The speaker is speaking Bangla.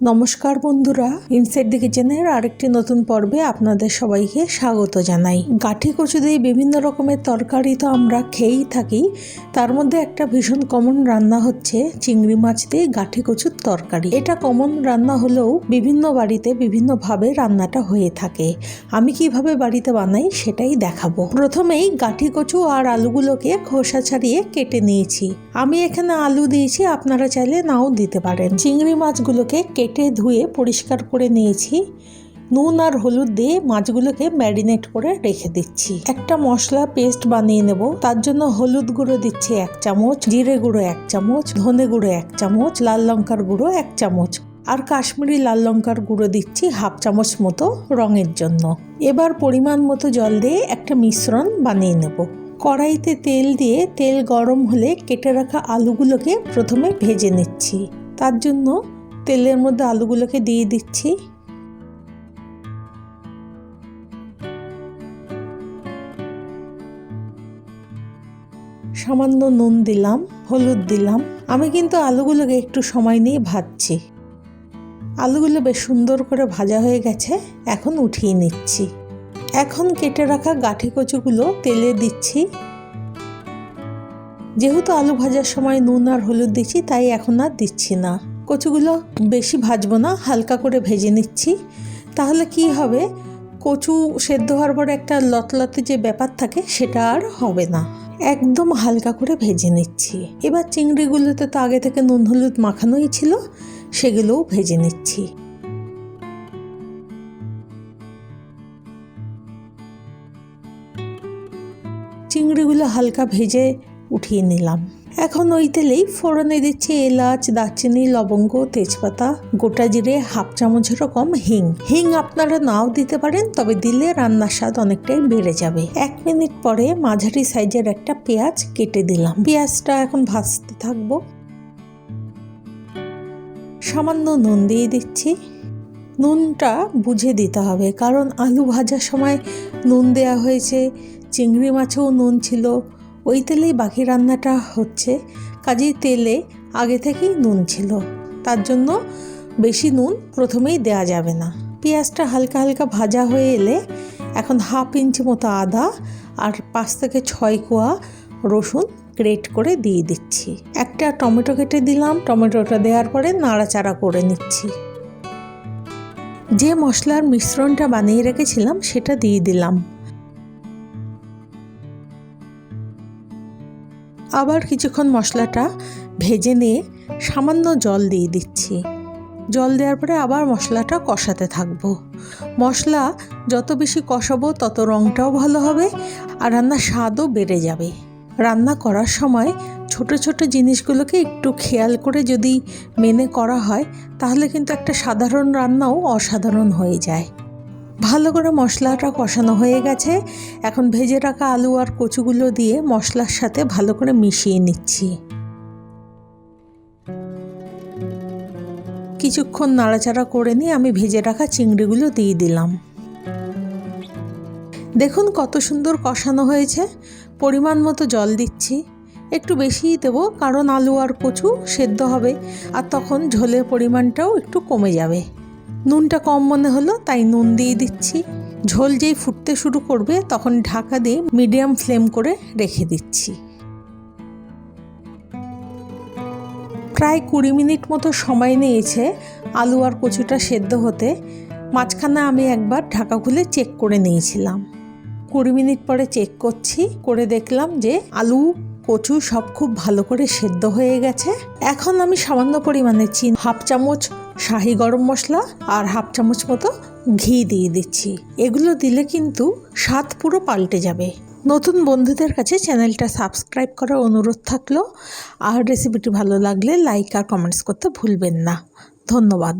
নমস্কার বন্ধুরা, ইনসাইড দি কিচেনের আরেকটি নতুন পর্বে আপনাদের সবাইকে স্বাগত জানাই। গাঠি কচু দিয়ে বিভিন্ন রকমের তরকারি তো আমরা খেয়েই থাকি। তার মধ্যে একটা ভীষণ কমন রান্না হচ্ছে চিংড়ি মাছ দিয়ে গাঠি কচুর তরকারি। এটা কমন রান্না হলেও বিভিন্ন বাড়িতে বিভিন্নভাবে রান্নাটা হয়ে থাকে। আমি কিভাবে বাড়িতে বানাই সেটাই দেখাবো। প্রথমেই গাঠি কচু আর আলুগুলোকে খোসা ছাড়িয়ে কেটে নিয়েছি। আমি এখানে আলু দিয়েছি, আপনারা চাইলে নাও দিতে পারেন। চিংড়ি মাছগুলোকে কেটে ধুয়ে পরিষ্কার করে নিয়েছি। নুন আর হলুদ দিয়ে মাছগুলোকে ম্যারিনেট করে রেখে দিচ্ছি। একটা মশলা পেস্ট বানিয়ে নেব। তার জন্য হলুদ গুঁড়ো দিচ্ছি 1 চামচ, জিরে গুঁড়ো 1 চামচ, ধনে গুঁড়ো 1 চামচ, লাল লঙ্কার গুঁড়ো 1 চামচ আর কাশ্মীরি লাল লঙ্কার গুঁড়ো দিচ্ছি 1/2 চামচ মতো রঙের জন্য। এবার পরিমাণ মতো জল দিয়ে একটা মিশ্রণ বানিয়ে নেব। কড়াইতে তেল দিয়ে তেল গরম হলে কেটে রাখা আলুগুলোকে প্রথমে ভেজে নিচ্ছি। তার জন্য তেলের মধ্যে আলুগুলোকে দিয়ে দিচ্ছি। সামান্য নুন দিলাম, হলুদ দিলাম। আমি কিন্তু আলুগুলোকে একটু সময় নিয়ে ভাজছি। আলুগুলো বেশ সুন্দর করে ভাজা হয়ে গেছে, এখন উঠিয়ে নিচ্ছি। এখন কেটে রাখা গাঠি কচুগুলো তেলে দিচ্ছি। যেহেতু আলু ভাজার সময় নুন আর হলুদ দিচ্ছি, তাই এখন আর দিচ্ছি না। কচুগুলো বেশি ভাজবো না, হালকা করে ভেজে নিচ্ছি। তাহলে কি হবে, কচু সেদ্ধ হওয়ার পরে একটা লতলতে যে ব্যাপার থাকে সেটা আর হবে না। একদম হালকা করে ভেজে নিচ্ছি। এবার চিংড়িগুলোতে তো আগে থেকে নুন হলুদ মাখানোই ছিল, সেগুলোও ভেজে নিচ্ছি। চিংড়িগুলো হালকা ভেজে উঠিয়ে নিলাম। এখন ওই তেলেই ফোড়নে দিচ্ছি এলাচ, দারচিনি, লবঙ্গ, তেজপাতা, গোটা জিরে, 1/2 চামচেরও কম হিং আপনারা নাও দিতে পারেন, তবে দিলে রান্নার স্বাদ অনেকটাই বেড়ে যাবে। 1 মিনিট পরে মাঝারি সাইজের একটা পেঁয়াজ কেটে দিলাম। পেঁয়াজটা এখন ভাজতে থাকবো। সামান্য নুন দিয়ে দিচ্ছি। নুনটা বুঝে দিতে হবে, কারণ আলু ভাজার সময় নুন দেয়া হয়েছে, চিংড়ি মাছেও নুন ছিল, ওই তেলেই বাকি রান্নাটা হচ্ছে, কাজেই তেলে আগে থেকেই নুন ছিল। তার জন্য বেশি নুন প্রথমেই দেয়া যাবে না। পেঁয়াজটা হালকা হালকা ভাজা হয়ে এলে এখন 1/2 ইঞ্চি মতো আদা আর 5 থেকে 6 কোয়া রসুন গ্রেট করে দিয়ে দিচ্ছি। একটা টমেটো কেটে দিলাম। টমেটোটা দেওয়ার পরে নাড়াচাড়া করে নিচ্ছি। যে মশলার মিশ্রণটা বানিয়ে রেখেছিলাম সেটা দিয়ে দিলাম। আবার কিছুক্ষণ মশলাটা ভেজে নিয়ে সামান্য জল দিয়ে দিচ্ছি। জল দেওয়ার পরে আবার মশলাটা কষাতে থাকবো। মশলা যত বেশি কষাবো তত রঙটাও ভালো হবে আর রান্নার স্বাদও বেড়ে যাবে। রান্না করার সময় ছোট ছোট জিনিসগুলোকে একটু খেয়াল করে যদি মেনে করা হয়, তাহলে কিন্তু একটা সাধারণ রান্নাও অসাধারণ হয়ে যায়। ভালো করে মশলাটা কষানো হয়ে গেছে। এখন ভেজে রাখা আলু আর কচুগুলো দিয়ে মশলার সাথে ভালো করে মিশিয়ে নিচ্ছি। কিছুক্ষণ নাড়াচাড়া করে নিয়ে আমি ভেজে রাখা চিংড়িগুলো দিয়ে দিলাম। দেখুন কত সুন্দর কষানো হয়েছে। পরিমাণ মতো জল দিচ্ছি। একটু বেশিই দেবো, কারণ আলু আর কচু সেদ্ধ হবে আর তখন ঝোলের পরিমাণটাও একটু কমে যাবে। নুনটা কম মনে হলো, তাই নুন দিয়ে দিচ্ছি। ঝোল যেই ফুটতে শুরু করবে তখন ঢাকা দিয়ে মিডিয়াম ফ্লেম করে রেখে দিচ্ছি। প্রায় 20 মিনিট মতো সময় নিয়েছে আলু আর কচুটা সেদ্ধ হতে। মাঝখানে আমি একবার ঢাকা খুলে চেক করে নিয়েছিলাম। 20 মিনিট পরে চেক করছি, করে দেখলাম যে আলু কচু সব খুব ভালো করে সেদ্ধ হয়ে গেছে। এখন আমি সামান্য পরিমাণে 1/2 চামচ শাহি গরম মশলা আর 1/2 চামচ মতো ঘি দিয়ে দিচ্ছি। এগুলো দিলে কিন্তু স্বাদ পুরো পাল্টে যাবে। নতুন বন্ধুদের কাছে চ্যানেলটা সাবস্ক্রাইব করার অনুরোধ থাকলো। আর রেসিপিটি ভালো লাগলে লাইক আর কমেন্টস করতে ভুলবেন না। ধন্যবাদ।